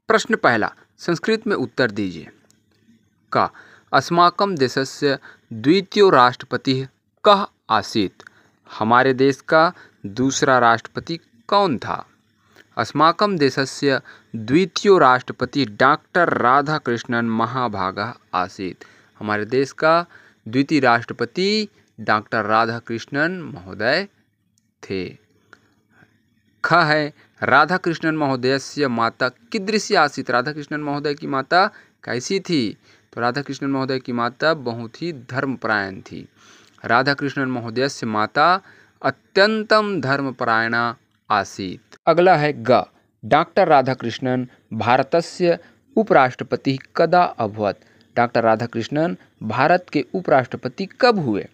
प्रश्न पहला, संस्कृत में उत्तर दीजिए। का अस्माकं देशस्य द्वितीयो राष्ट्रपतिः कः आसीत्? हमारे देश का दूसरा राष्ट्रपति कौन था? अस्माकं देशस्य द्वितीयो राष्ट्रपति डॉक्टर राधाकृष्णन महाभागः आसीत्। हमारे देश का द्वितीय राष्ट्रपति डॉक्टर राधाकृष्णन महोदय थे। ख है, राधाकृष्णन महोदयस्य माता कीदृशी आसीत्? राधाकृष्णन महोदय की माता कैसी थी? तो राधाकृष्णन महोदय की माता बहुत ही धर्मपरायण थी। राधाकृष्णन महोदयस्य माता अत्यंतम धर्मपरायणा आसीत्। अगला है ग, डॉक्टर राधाकृष्णन भारतस्य उपराष्ट्रपति कदा अभवत्? डॉक्टर राधाकृष्णन भारत के उपराष्ट्रपति कब हुए?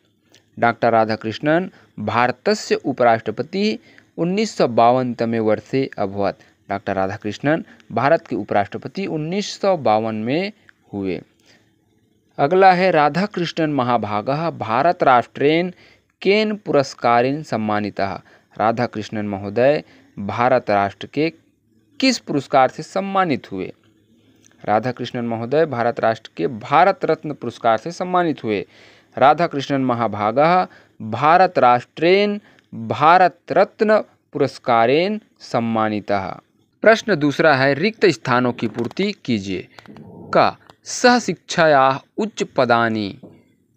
डॉक्टर राधाकृष्णन भारतस्य उपराष्ट्रपति 1952 वर्षे अभवत्। डॉक्टर राधाकृष्णन भारत के उपराष्ट्रपति 1952 में हुए। अगला है, राधाकृष्णन महाभागः भारत राष्ट्रेण केन पुरस्कारेण सम्मानितः? राधाकृष्णन महोदय भारत राष्ट्र के किस पुरस्कार से सम्मानित हुए? राधाकृष्णन महोदय भारत राष्ट्र के भारत रत्न पुरस्कार से सम्मानित हुए। राधाकृष्णन महाभागः भारत राष्ट्रेण भारत रत्न पुरस्कारेण सम्मानितः। प्रश्न दूसरा है, रिक्त स्थानों की पूर्ति कीजिए। का सह शिक्षायाः उच्च पदानि,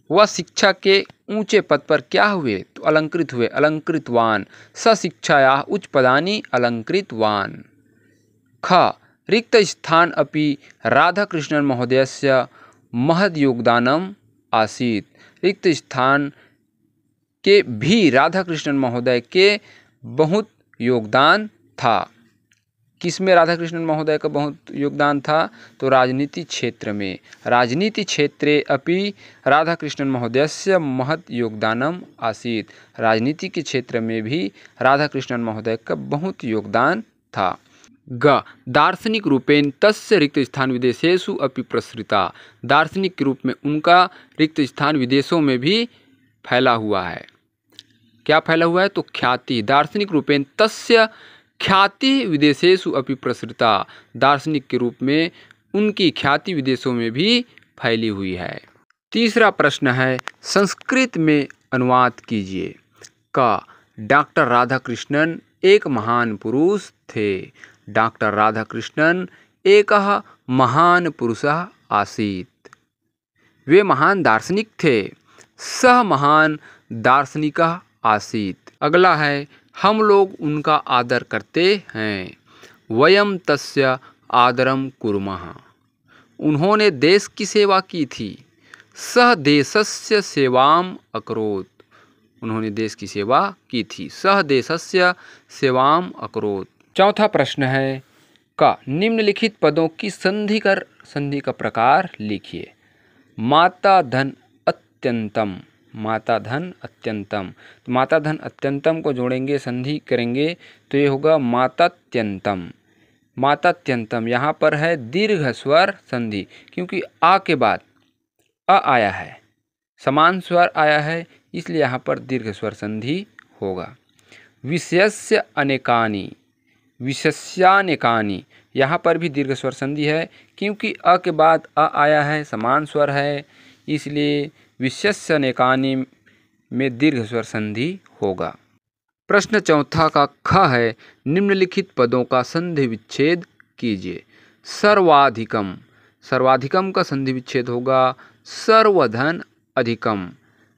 वह शिक्षा के ऊंचे पद पर क्या हुए? तो अलंकृत हुए, अलंकृतवान। सह शिक्षायाः उच्च पदानि अलंकृतवान। ख, रिक्त स्थान अपि राधाकृष्णन महोदयस्य महद योगदानम आसीत्। रिक्त स्थान के भी राधाकृष्णन महोदय के बहुत योगदान था। किसमें राधाकृष्णन महोदय का बहुत योगदान था? तो राजनीति क्षेत्र में। राजनीति क्षेत्रे अपि राधाकृष्णन महोदयस्य महत् योगदानम आसीत्। राजनीति के क्षेत्र में भी राधाकृष्णन महोदय का बहुत योगदान था। ग, दार्शनिक रूपेण तस्य रिक्त स्थान विदेशेषु अपि प्रसृता। दार्शनिक के रूप में उनका रिक्त स्थान विदेशों में भी फैला हुआ है। क्या फैला हुआ है? तो ख्याति। दार्शनिक रूपेण तस्य ख्याति विदेशेषु अपि प्रसृता। दार्शनिक के रूप में उनकी ख्याति विदेशों में भी फैली हुई है। तीसरा प्रश्न है, संस्कृत में अनुवाद कीजिए। का डॉक्टर राधाकृष्णन एक महान पुरुष थे। डॉक्टर राधाकृष्णन एकः महान पुरुषः आसीत्। वे महान दार्शनिक थे। सह महान दार्शनिकः आसीत्। अगला है, हम लोग उनका आदर करते हैं। वयम तस्य आदरम कुर्मः। उन्होंने देश की सेवा की थी। सह देशस्य सेवाम अकरोत्। उन्होंने देश की सेवा की थी। सह देशस्य सेवाम अकरोत्। चौथा प्रश्न है, का निम्नलिखित पदों की संधि का प्रकार लिखिए। माता धन अत्यंतम। माता धन अत्यंतम। तो माता धन अत्यंतम को जोड़ेंगे, संधि करेंगे तो ये होगा मातात्यंतम। मातात्यंतम यहाँ पर है दीर्घ स्वर संधि, क्योंकि आ के बाद अ आया है, समान स्वर आया है, इसलिए यहाँ पर दीर्घ स्वर संधि होगा। विषयस्य अनेकानि। विषयानेकानि, यहाँ पर भी दीर्घ स्वर संधि है, क्योंकि अ के बाद अ आया है, समान स्वर है, इसलिए विषयस्य अनेकानि में दीर्घ स्वर संधि होगा। प्रश्न चौथा का ख है, निम्नलिखित पदों का संधि विच्छेद कीजिए। सर्वाधिकम। सर्वाधिकम का संधि विच्छेद होगा सर्वधन अधिकम।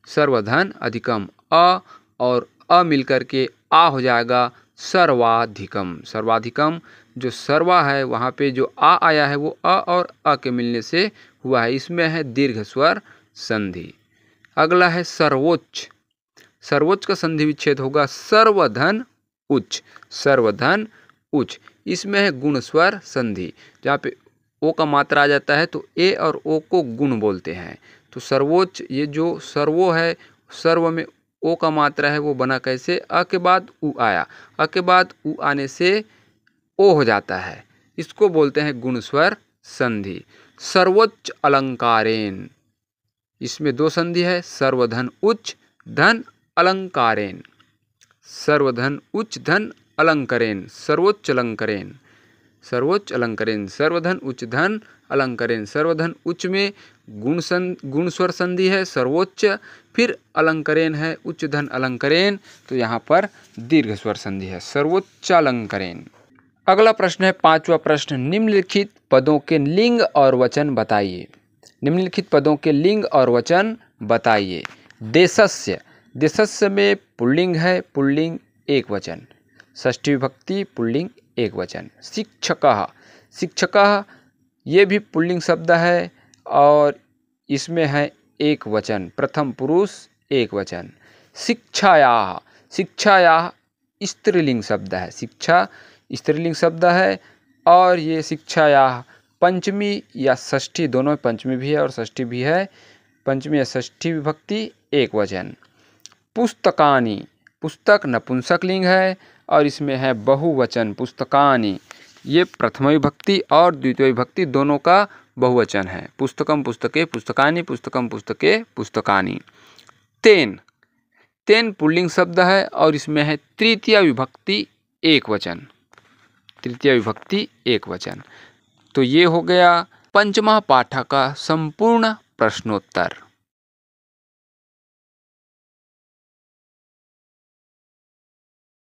सर्वधन अधिकम। अ और अ मिलकर के आ हो जाएगा सर्वाधिकम। सर्वाधिकम जो सर्वा है वहाँ पे जो आ आया है वो अ और अ के मिलने से हुआ है, इसमें है दीर्घ स्वर संधि। अगला है सर्वोच्च। सर्वोच्च का संधि विच्छेद होगा सर्वधन उच्च। सर्वधन उच्च, इसमें है गुण स्वर संधि। जहाँ पे ओ का मात्रा आ जाता है तो ए और ओ को गुण बोलते हैं। तो सर्वोच्च, ये जो सर्वो है, सर्व में ओ का मात्रा है वो बना कैसे? अ के बाद उ आया, अ के बाद उ आने से ओ हो जाता है, इसको बोलते हैं गुण स्वर संधि। सर्वोच्च अलंकारेण, इसमें दो संधि है, सर्वधन उच्च धन अलंकारेण। सर्वधन उच्च धन अलंकरेण, सर्वोच्च अलंकरेण। सर्वोच्च अलंकरेण, सर्वधन उच्च धन अलंकरेण, सर्वधन उच्च में गुण स्वर संधि है सर्वोच्च, फिर अलंकरेण है उच्च धन अलंकरेण, तो यहाँ पर दीर्घ स्वर संधि है सर्वोच्च अलंकरेण। अगला प्रश्न है 5वां प्रश्न, निम्नलिखित पदों के लिंग और वचन बताइए। निम्नलिखित पदों के लिंग और वचन बताइए। देशस्य, देशस्य में पुल्लिंग है, पुल्लिंग एक वचन। षष्ठी विभक्ति पुल्लिंग एक वचन। शिक्षकः, शिक्षकः ये भी पुल्लिंग शब्द है और इसमें है एक वचन, प्रथम पुरुष एक वचन। शिक्षायाः, शिक्षायाः स्त्रीलिंग शब्द है, शिक्षा स्त्रीलिंग शब्द है और ये शिक्षायाः पंचमी या षष्ठी, दोनों पंचमी भी है और षष्ठी भी है, पंचमी या षष्ठी विभक्ति एक वचन। पुस्तकानि, पुस्तक नपुंसकलिंग है और इसमें है बहुवचन पुस्तकानि, ये प्रथम विभक्ति और द्वितीय विभक्ति दोनों का बहुवचन है। पुस्तकम पुस्तके पुस्तकानि, पुस्तकम पुस्तके पुस्तकानि। तेन, तेन पुल्लिंग शब्द है और इसमें है तृतीय विभक्ति एक वचन, तृतीय विभक्ति एक वचन। तो ये हो गया पंचमा पाठ का संपूर्ण प्रश्नोत्तर।